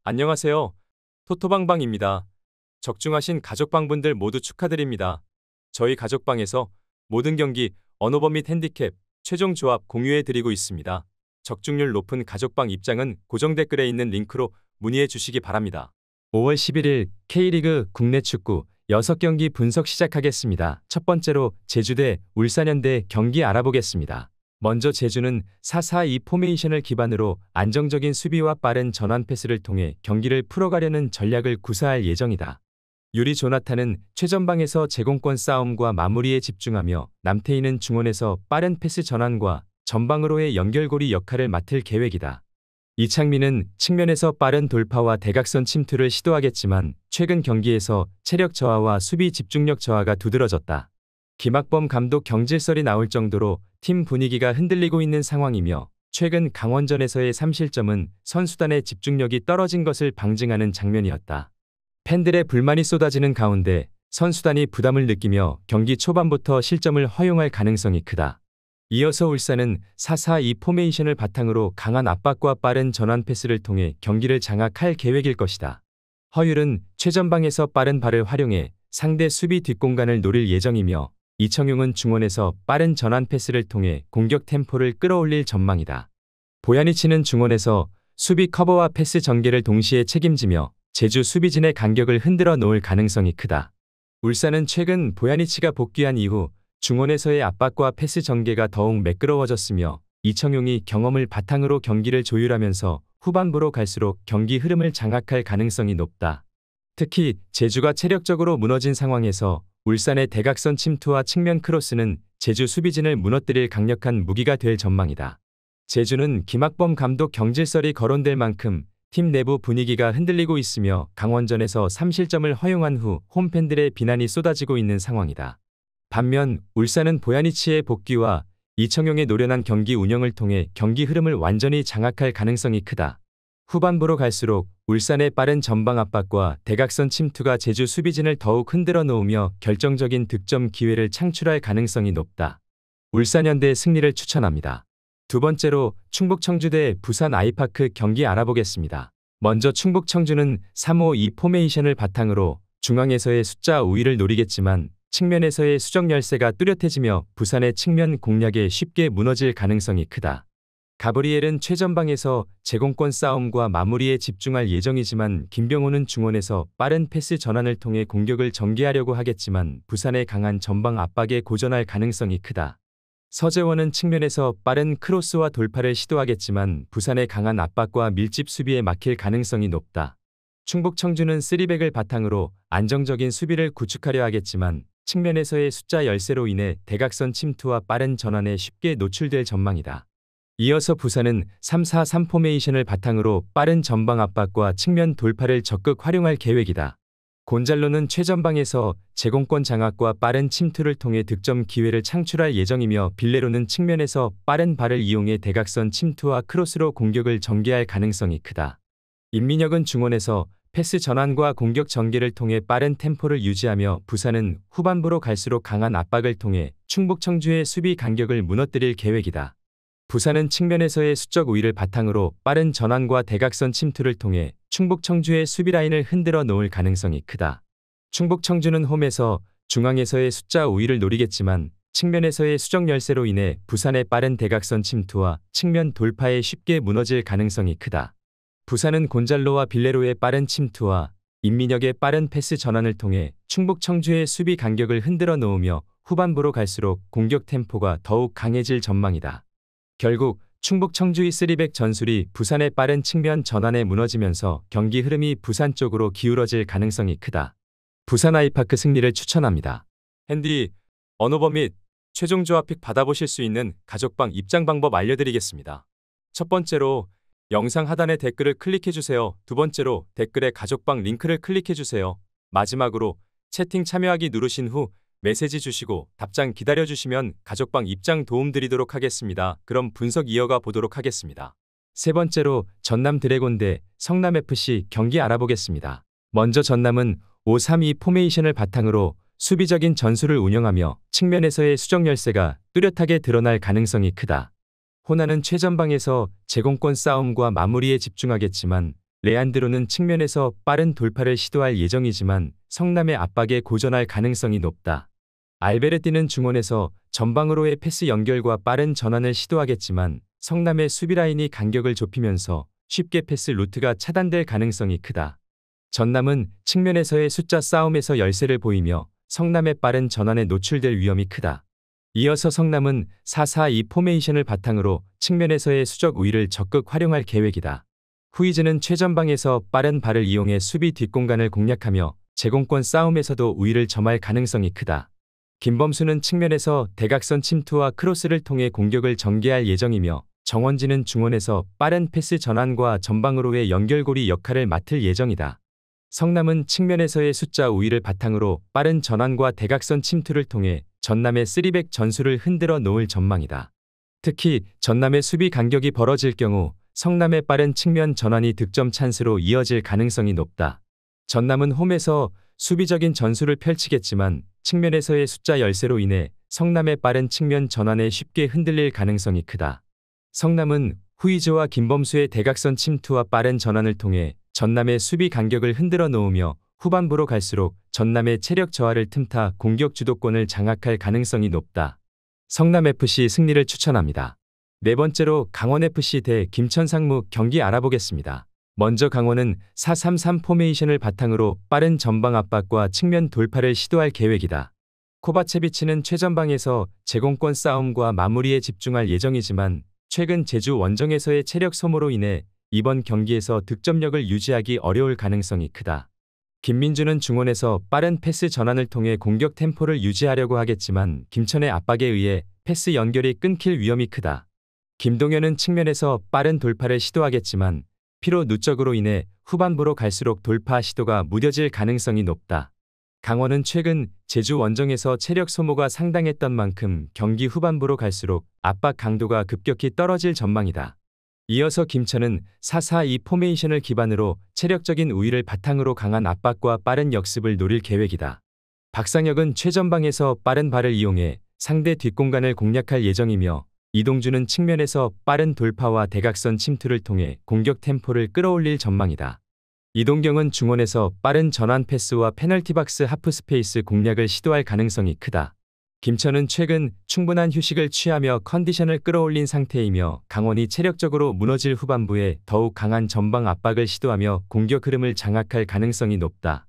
안녕하세요. 토토방방입니다. 적중하신 가족방분들 모두 축하드립니다. 저희 가족방에서 모든 경기, 언어범 및 핸디캡, 최종 조합 공유해드리고 있습니다. 적중률 높은 가족방 입장은 고정 댓글에 있는 링크로 문의해 주시기 바랍니다. 5월 11일 K리그 국내 축구 6경기 분석 시작하겠습니다. 첫 번째로 제주대, 울산현대 경기 알아보겠습니다. 먼저 제주는 4-4-2 포메이션을 기반으로 안정적인 수비와 빠른 전환 패스를 통해 경기를 풀어가려는 전략을 구사할 예정이다. 유리 조나탄은 최전방에서 제공권 싸움과 마무리에 집중하며 남태희는 중원에서 빠른 패스 전환과 전방으로의 연결고리 역할을 맡을 계획이다. 이창민은 측면에서 빠른 돌파와 대각선 침투를 시도하겠지만 최근 경기에서 체력 저하와 수비 집중력 저하가 두드러졌다. 김학범 감독 경질설이 나올 정도로 팀 분위기가 흔들리고 있는 상황이며 최근 강원전에서의 3실점은 선수단의 집중력이 떨어진 것을 방증하는 장면이었다. 팬들의 불만이 쏟아지는 가운데 선수단이 부담을 느끼며 경기 초반부터 실점을 허용할 가능성이 크다. 이어서 울산은 4-4-2 포메이션을 바탕으로 강한 압박과 빠른 전환 패스를 통해 경기를 장악할 계획일 것이다. 허율은 최전방에서 빠른 발을 활용해 상대 수비 뒷공간을 노릴 예정이며 이청용은 중원에서 빠른 전환 패스를 통해 공격 템포를 끌어올릴 전망이다. 보야니치는 중원에서 수비 커버와 패스 전개를 동시에 책임지며 제주 수비진의 간격을 흔들어 놓을 가능성이 크다. 울산은 최근 보야니치가 복귀한 이후 중원에서의 압박과 패스 전개가 더욱 매끄러워졌으며 이청용이 경험을 바탕으로 경기를 조율하면서 후반부로 갈수록 경기 흐름을 장악할 가능성이 높다. 특히 제주가 체력적으로 무너진 상황에서 울산의 대각선 침투와 측면 크로스는 제주 수비진을 무너뜨릴 강력한 무기가 될 전망이다. 제주는 김학범 감독 경질설이 거론될 만큼 팀 내부 분위기가 흔들리고 있으며 강원전에서 3실점을 허용한 후 홈팬들의 비난이 쏟아지고 있는 상황이다. 반면 울산은 보야니치의 복귀와 이청용의 노련한 경기 운영을 통해 경기 흐름을 완전히 장악할 가능성이 크다. 후반부로 갈수록 울산의 빠른 전방 압박과 대각선 침투가 제주 수비진을 더욱 흔들어 놓으며 결정적인 득점 기회를 창출할 가능성이 높다. 울산현대의 승리를 추천합니다. 두 번째로 충북 청주대 부산 아이파크 경기 알아보겠습니다. 먼저 충북 청주는 3-5-2 포메이션을 바탕으로 중앙에서의 숫자 우위를 노리겠지만 측면에서의 수적 열세가 뚜렷해지며 부산의 측면 공략에 쉽게 무너질 가능성이 크다. 가브리엘은 최전방에서 제공권 싸움과 마무리에 집중할 예정이지만 김병호는 중원에서 빠른 패스 전환을 통해 공격을 전개하려고 하겠지만 부산의 강한 전방 압박에 고전할 가능성이 크다. 서재원은 측면에서 빠른 크로스와 돌파를 시도하겠지만 부산의 강한 압박과 밀집 수비에 막힐 가능성이 높다. 충북 청주는 3백을 바탕으로 안정적인 수비를 구축하려 하겠지만 측면에서의 숫자 열세로 인해 대각선 침투와 빠른 전환에 쉽게 노출될 전망이다. 이어서 부산은 3-4-3 포메이션을 바탕으로 빠른 전방 압박과 측면 돌파를 적극 활용할 계획이다. 곤잘로는 최전방에서 제공권 장악과 빠른 침투를 통해 득점 기회를 창출할 예정이며 빌레로는 측면에서 빠른 발을 이용해 대각선 침투와 크로스로 공격을 전개할 가능성이 크다. 임민혁은 중원에서 패스 전환과 공격 전개를 통해 빠른 템포를 유지하며 부산은 후반부로 갈수록 강한 압박을 통해 충북 청주의 수비 간격을 무너뜨릴 계획이다. 부산은 측면에서의 수적 우위를 바탕으로 빠른 전환과 대각선 침투를 통해 충북 청주의 수비 라인을 흔들어 놓을 가능성이 크다. 충북 청주는 홈에서 중앙에서의 숫자 우위를 노리겠지만 측면에서의 수적 열세로 인해 부산의 빠른 대각선 침투와 측면 돌파에 쉽게 무너질 가능성이 크다. 부산은 곤잘로와 빌레로의 빠른 침투와 임민혁의 빠른 패스 전환을 통해 충북 청주의 수비 간격을 흔들어 놓으며 후반부로 갈수록 공격 템포가 더욱 강해질 전망이다. 결국 충북 청주의 3백 전술이 부산의 빠른 측면 전환에 무너지면서 경기 흐름이 부산 쪽으로 기울어질 가능성이 크다. 부산 아이파크 승리를 추천합니다. 핸디, 언어범 및 최종 조합 픽 받아보실 수 있는 가족방 입장 방법 알려드리겠습니다. 첫 번째로 영상 하단의 댓글을 클릭해주세요. 두 번째로 댓글에 가족방 링크를 클릭해주세요. 마지막으로 채팅 참여하기 누르신 후 메시지 주시고 답장 기다려주시면 가족방 입장 도움드리도록 하겠습니다. 그럼 분석 이어가 보도록 하겠습니다. 세 번째로 전남 드래곤 대 성남FC 경기 알아보겠습니다. 먼저 전남은 5-3-2 포메이션을 바탕으로 수비적인 전술을 운영하며 측면에서의 수적 열세가 뚜렷하게 드러날 가능성이 크다. 호나는 최전방에서 제공권 싸움과 마무리에 집중하겠지만 레안드로는 측면에서 빠른 돌파를 시도할 예정이지만 성남의 압박에 고전할 가능성이 높다. 알베르티는 중원에서 전방으로의 패스 연결과 빠른 전환을 시도하겠지만 성남의 수비 라인이 간격을 좁히면서 쉽게 패스 루트가 차단될 가능성이 크다. 전남은 측면에서의 숫자 싸움에서 열세를 보이며 성남의 빠른 전환에 노출될 위험이 크다. 이어서 성남은 4-4-2 포메이션을 바탕으로 측면에서의 수적 우위를 적극 활용할 계획이다. 후이즈는 최전방에서 빠른 발을 이용해 수비 뒷공간을 공략하며 제공권 싸움에서도 우위를 점할 가능성이 크다. 김범수는 측면에서 대각선 침투와 크로스를 통해 공격을 전개할 예정이며 정원진은 중원에서 빠른 패스 전환과 전방으로의 연결고리 역할을 맡을 예정이다. 성남은 측면에서의 숫자 우위를 바탕으로 빠른 전환과 대각선 침투를 통해 전남의 3백 전술을 흔들어 놓을 전망이다. 특히 전남의 수비 간격이 벌어질 경우 성남의 빠른 측면 전환이 득점 찬스로 이어질 가능성이 높다. 전남은 홈에서 수비적인 전술을 펼치겠지만 측면에서의 숫자 열세로 인해 성남의 빠른 측면 전환에 쉽게 흔들릴 가능성이 크다. 성남은 후이즈와 김범수의 대각선 침투와 빠른 전환을 통해 전남의 수비 간격을 흔들어 놓으며 후반부로 갈수록 전남의 체력 저하를 틈타 공격 주도권을 장악할 가능성이 높다. 성남FC 승리를 추천합니다. 네 번째로 강원FC 대 김천상무 경기 알아보겠습니다. 먼저 강원은 4-3-3 포메이션을 바탕으로 빠른 전방 압박과 측면 돌파를 시도할 계획이다. 코바체비치는 최전방에서 제공권 싸움과 마무리에 집중할 예정이지만 최근 제주 원정에서의 체력 소모로 인해 이번 경기에서 득점력을 유지하기 어려울 가능성이 크다. 김민주는 중원에서 빠른 패스 전환을 통해 공격 템포를 유지하려고 하겠지만 김천의 압박에 의해 패스 연결이 끊길 위험이 크다. 김동현은 측면에서 빠른 돌파를 시도하겠지만 피로 누적으로 인해 후반부로 갈수록 돌파 시도가 무뎌질 가능성이 높다. 강원은 최근 제주 원정에서 체력 소모가 상당했던 만큼 경기 후반부로 갈수록 압박 강도가 급격히 떨어질 전망이다. 이어서 김천은 4-4-2 포메이션을 기반으로 체력적인 우위를 바탕으로 강한 압박과 빠른 역습을 노릴 계획이다. 박상혁은 최전방에서 빠른 발을 이용해 상대 뒷공간을 공략할 예정이며 이동주는 측면에서 빠른 돌파와 대각선 침투를 통해 공격 템포를 끌어올릴 전망이다. 이동경은 중원에서 빠른 전환 패스와 페널티 박스 하프 스페이스 공략을 시도할 가능성이 크다. 김천은 최근 충분한 휴식을 취하며 컨디션을 끌어올린 상태이며 강원이 체력적으로 무너질 후반부에 더욱 강한 전방 압박을 시도하며 공격 흐름을 장악할 가능성이 높다.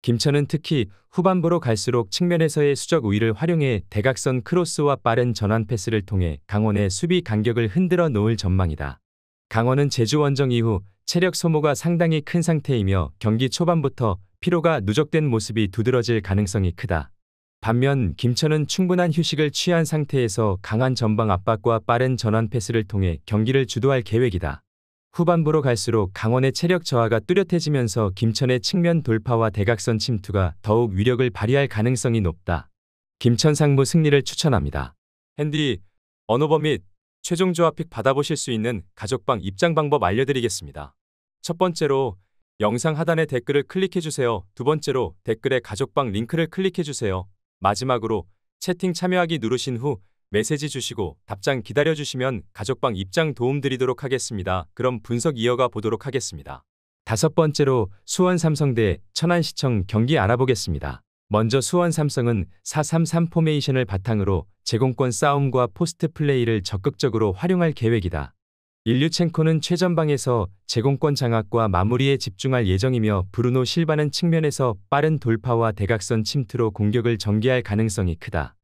김천은 특히 후반부로 갈수록 측면에서의 수적 우위를 활용해 대각선 크로스와 빠른 전환 패스를 통해 강원의 수비 간격을 흔들어 놓을 전망이다. 강원은 제주 원정 이후 체력 소모가 상당히 큰 상태이며 경기 초반부터 피로가 누적된 모습이 두드러질 가능성이 크다. 반면 김천은 충분한 휴식을 취한 상태에서 강한 전방 압박과 빠른 전환 패스를 통해 경기를 주도할 계획이다. 후반부로 갈수록 강원의 체력 저하가 뚜렷해지면서 김천의 측면 돌파와 대각선 침투가 더욱 위력을 발휘할 가능성이 높다. 김천상무 승리를 추천합니다. 핸디, 언어버 및 최종 조합픽 받아보실 수 있는 가족방 입장 방법 알려드리겠습니다. 첫 번째로 영상 하단의 댓글을 클릭해주세요. 두 번째로 댓글에 가족방 링크를 클릭해주세요. 마지막으로 채팅 참여하기 누르신 후 메시지 주시고 답장 기다려주시면 가족방 입장 도움드리도록 하겠습니다. 그럼 분석 이어가 보도록 하겠습니다. 다섯 번째로 수원 삼성 대 천안시청 경기 알아보겠습니다. 먼저 수원 삼성은 4-3-3 포메이션을 바탕으로 제공권 싸움과 포스트 플레이를 적극적으로 활용할 계획이다. 일류첸코는 최전방에서 제공권 장악과 마무리에 집중할 예정이며 브루노 실바는 측면에서 빠른 돌파와 대각선 침투로 공격을 전개할 가능성이 크다.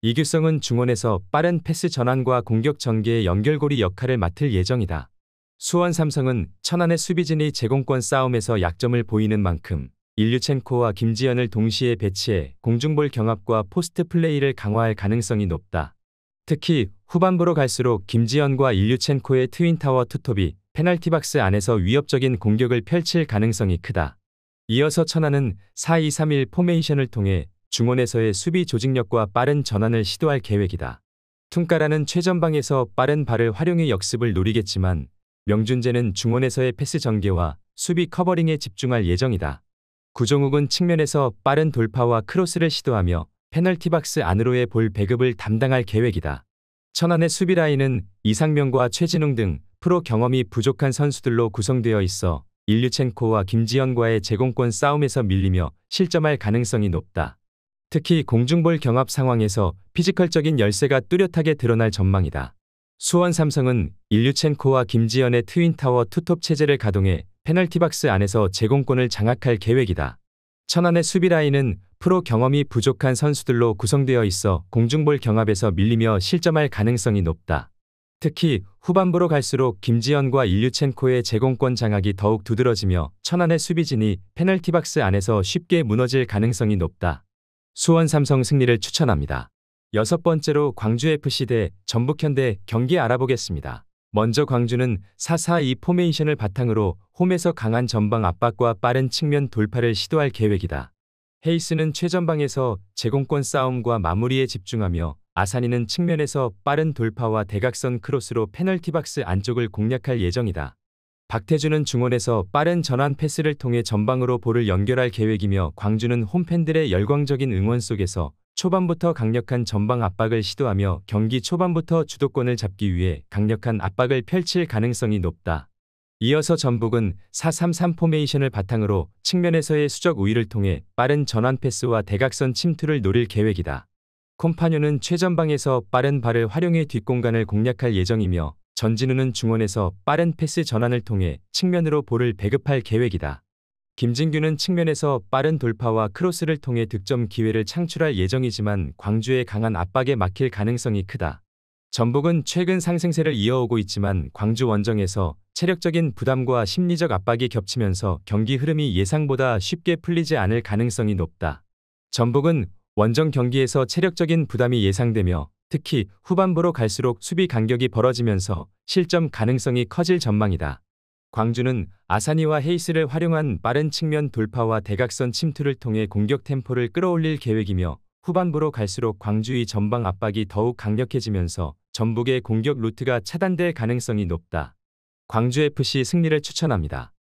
이규성은 중원에서 빠른 패스 전환과 공격 전개의 연결고리 역할을 맡을 예정이다. 수원 삼성은 천안의 수비진이 제공권 싸움에서 약점을 보이는 만큼 일류첸코와 김지현을 동시에 배치해 공중볼 경합과 포스트 플레이를 강화할 가능성이 높다. 특히 후반부로 갈수록 김지현과 일류첸코의 트윈타워 투톱이 페널티 박스 안에서 위협적인 공격을 펼칠 가능성이 크다. 이어서 천안은 4-2-3-1 포메이션을 통해 중원에서의 수비 조직력과 빠른 전환을 시도할 계획이다. 퉁까라는 최전방에서 빠른 발을 활용해 역습을 노리겠지만 명준재는 중원에서의 패스 전개와 수비 커버링에 집중할 예정이다. 구종욱은 측면에서 빠른 돌파와 크로스를 시도하며 페널티 박스 안으로의 볼 배급을 담당할 계획이다. 천안의 수비 라인은 이상명과 최진웅 등 프로 경험이 부족한 선수들로 구성되어 있어 일류첸코와 김지현과의 제공권 싸움에서 밀리며 실점할 가능성이 높다. 특히 공중볼 경합 상황에서 피지컬적인 열세가 뚜렷하게 드러날 전망이다. 수원 삼성은 일류첸코와 김지현의 트윈타워 투톱 체제를 가동해 페널티박스 안에서 제공권을 장악할 계획이다. 천안의 수비 라인은 프로 경험이 부족한 선수들로 구성되어 있어 공중볼 경합에서 밀리며 실점할 가능성이 높다. 특히 후반부로 갈수록 김지현과 일류첸코의 제공권 장악이 더욱 두드러지며 천안의 수비진이 페널티박스 안에서 쉽게 무너질 가능성이 높다. 수원 삼성 승리를 추천합니다. 여섯 번째로 광주FC 대 전북현대 경기 알아보겠습니다. 먼저 광주는 4-4-2 포메이션을 바탕으로 홈에서 강한 전방 압박과 빠른 측면 돌파를 시도할 계획이다. 헤이스는 최전방에서 제공권 싸움과 마무리에 집중하며 아사니는 측면에서 빠른 돌파와 대각선 크로스로 페널티박스 안쪽을 공략할 예정이다. 박태주는 중원에서 빠른 전환 패스를 통해 전방으로 볼을 연결할 계획이며 광주는 홈팬들의 열광적인 응원 속에서 초반부터 강력한 전방 압박을 시도하며 경기 초반부터 주도권을 잡기 위해 강력한 압박을 펼칠 가능성이 높다. 이어서 전북은 4-3-3 포메이션을 바탕으로 측면에서의 수적 우위를 통해 빠른 전환 패스와 대각선 침투를 노릴 계획이다. 콤파뇨는 최전방에서 빠른 발을 활용해 뒷공간을 공략할 예정이며 전진우는 중원에서 빠른 패스 전환을 통해 측면으로 볼을 배급할 계획이다. 김진규는 측면에서 빠른 돌파와 크로스를 통해 득점 기회를 창출할 예정이지만 광주의 강한 압박에 막힐 가능성이 크다. 전북은 최근 상승세를 이어오고 있지만 광주 원정에서 체력적인 부담과 심리적 압박이 겹치면서 경기 흐름이 예상보다 쉽게 풀리지 않을 가능성이 높다. 전북은 원정 경기에서 체력적인 부담이 예상되며 특히 후반부로 갈수록 수비 간격이 벌어지면서 실점 가능성이 커질 전망이다. 광주는 아사니와 헤이스를 활용한 빠른 측면 돌파와 대각선 침투를 통해 공격 템포를 끌어올릴 계획이며 후반부로 갈수록 광주의 전방 압박이 더욱 강력해지면서 전북의 공격 루트가 차단될 가능성이 높다. 광주FC 승리를 추천합니다.